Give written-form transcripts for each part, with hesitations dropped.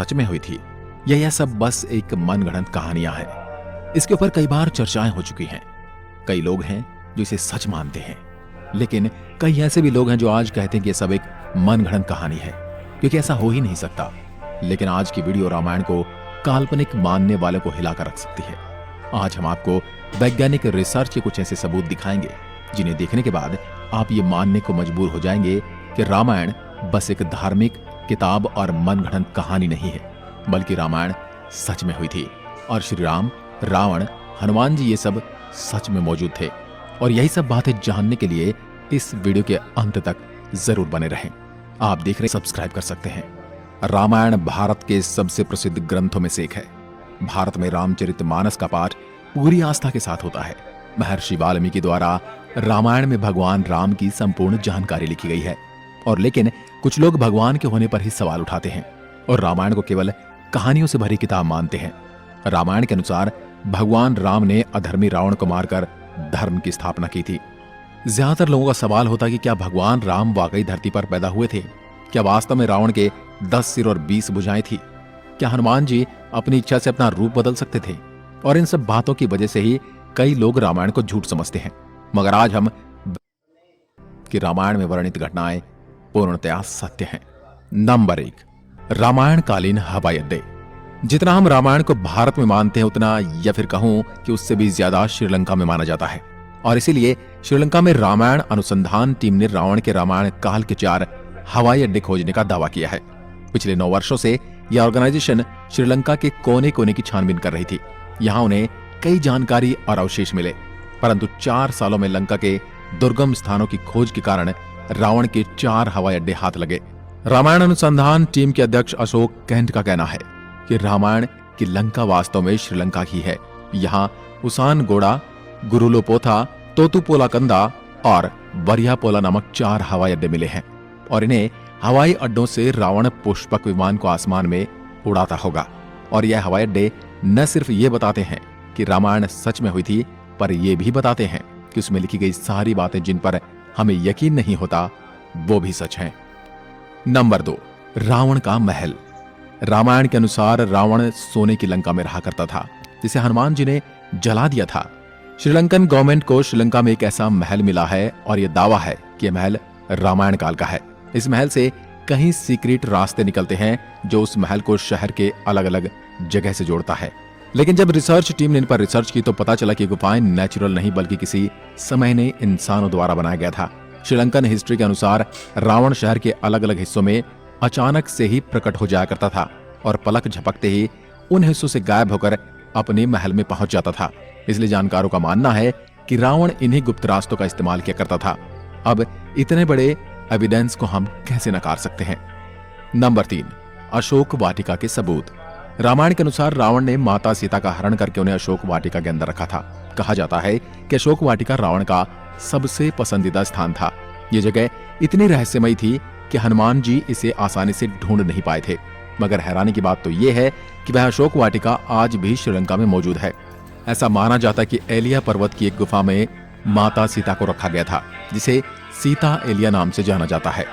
सच में हुई थी या यह सब बस एक मनगढ़ंत कहानियां हैं। इसके ऊपर कई बार चर्चाएं हो चुकी हैं। कई लोग हैं जो इसे सच मानते हैं, लेकिन कई ऐसे भी लोग हैं जो आज कहते हैं कि यह सब एक मनगढ़ंत कहानी है, क्योंकि ऐसा हो ही नहीं सकता। लेकिन आज की वीडियो रामायण को काल्पनिक मानने वालों को हिलाकर रख सकती है। आज हम आपको वैज्ञानिक रिसर्च के कुछ ऐसे सबूत दिखाएंगे जिन्हें देखने के बाद आप ये मानने को मजबूर हो जाएंगे कि रामायण बस एक धार्मिक किताब और मनगढ़ंत कहानी नहीं है, बल्कि रामायण सच में हुई थी और श्री राम, रावण, हनुमान जी ये सब सच में मौजूद थे। और यही सब बातें जानने के लिए इस वीडियो के अंत तक जरूर बने रहें। आप देख रहे सब्सक्राइब कर सकते हैं। रामायण भारत के सबसे प्रसिद्ध ग्रंथों में से एक है। भारत में रामचरितमानस का पाठ पूरी आस्था के साथ होता है। महर्षि वाल्मीकि द्वारा रामायण में भगवान राम की संपूर्ण जानकारी लिखी गई है। और लेकिन कुछ लोग भगवान के होने पर ही सवाल उठाते हैं और रामायण को केवल कहानियों से भरी किताब मानते हैं। रामायण के अनुसार भगवान राम ने अधर्मी रावण को मारकर धर्म की स्थापना की थी। ज्यादातर लोगों का सवाल होता है कि क्या भगवान राम वाकई धरती पर पैदा हुए थे? क्या वास्तव में रावण के 10 सिर और 20 भुजाएं थी? क्या हनुमान जी अपनी इच्छा से अपना रूप बदल सकते थे? और इन सब बातों की वजह से ही कई लोग रामायण को झूठ समझते हैं। मगर आज हम कि रामायण में वर्णित घटनाएं पूर्णतया सत्य हैं। नंबर 1, रामायण कालीन हवाई अड्डे। जितना हम रामायण को भारत में मानते हैं, उतना या फिर कहूं कि उससे भी ज्यादा श्रीलंका में माना जाता है। और इसीलिए श्रीलंका में रामायण अनुसंधान टीम ने रावण के रामायण काल के 4 हवाई अड्डे खोजने का दावा किया है। पिछले 9 वर्षों से यह ऑर्गेनाइजेशन श्रीलंका के कोने कोने की छानबीन कर रही थी। यहां उन्हें कई जानकारी और अवशेष मिले, परंतु 4 सालों में लंका के दुर्गम स्थानों की खोज के कारण रावण के 4 हवाई अड्डे हाथ लगे। रामायण अनुसंधान टीम के अध्यक्ष अशोक कैंट का कहना है कि रामायण की लंका वास्तव में श्रीलंका की है। यहाँ उसानगोड़ा, गुरुलोपोथा, तोतुपोलाकंदा और वरियापोला नामक 4 हवाई अड्डे मिले हैं और इन्हें हवाई अड्डों से रावण पुष्पक विमान को आसमान में उड़ाता होगा। और यह हवाई अड्डे न सिर्फ ये बताते हैं कि रामायण सच में हुई थी, पर यह भी बताते हैं कि उसमें लिखी गई सारी बातें जिन पर हमें यकीन नहीं होता, वो भी सच हैं। नंबर 2, रावण का महल। रामायण के अनुसार रावण सोने की लंका में रहा करता था, जिसे हनुमान जी ने जला दिया था। श्रीलंकन गवर्नमेंट को श्रीलंका में एक ऐसा महल मिला है और यह दावा है कि यह महल रामायण काल का है। इस महल से कहीं सीक्रेट रास्ते निकलते हैं जो उस महल को शहर के अलग अलग जगह से जोड़ता है। लेकिन जब रिसर्च टीम ने इन पर रिसर्च की तो पता चला कि गुफाएं नेचुरल नहीं बल्कि किसी समय ने इंसानों द्वारा बनाया गया था। श्रीलंकन हिस्ट्री के अनुसार रावण शहर के अलग अलग हिस्सों में अचानक से ही प्रकट हो जाया करता था और पलक झपकते ही उन हिस्सों से गायब होकर अपने महल में पहुंच जाता था। इसलिए जानकारों का मानना है कि रावण इन्हीं गुप्त रास्तों का इस्तेमाल किया करता था। अब इतने बड़े एविडेंस को हम कैसे नकार सकते हैं? नंबर 3, अशोक वाटिका के सबूत। रामायण के अनुसार रावण ने माता सीता का हरण करके उन्हें अशोक वाटिका के अंदर रखा था। कहा जाता है कि अशोक वाटिका रावण का सबसे पसंदीदा स्थान था। ये जगह इतनी रहस्यमयी थी कि हनुमान जी इसे आसानी से ढूंढ नहीं पाए थे। मगर हैरानी की बात तो यह है कि वह अशोक वाटिका आज भी श्रीलंका में मौजूद है। ऐसा माना जाता है कि एलिया पर्वत की एक गुफा में माता सीता को रखा गया था, जिसे सीता एलिया नाम से जाना जाता है।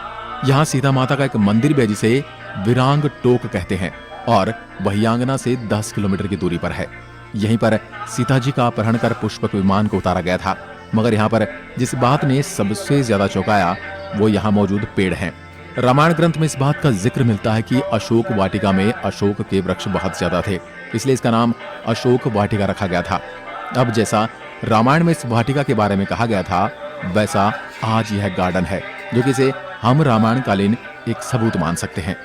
यहाँ सीता माता का एक मंदिर भी है जिसे विरांग टोक कहते हैं और वही आंगना से 10 किलोमीटर की दूरी पर है। यहीं पर सीता जी का अपहरण कर पुष्पक विमान को उतारा गया था। मगर यहाँ पर जिस बात ने सबसे ज्यादा चौंकाया वो यहाँ मौजूद पेड़ हैं। रामायण ग्रंथ में इस बात का जिक्र मिलता है कि अशोक वाटिका में अशोक के वृक्ष बहुत ज्यादा थे, इसलिए इसका नाम अशोक वाटिका रखा गया था। अब जैसा रामायण में इस वाटिका के बारे में कहा गया था, वैसा आज यह गार्डन है, जो कि इसे हम रामायण कालीन एक सबूत मान सकते हैं।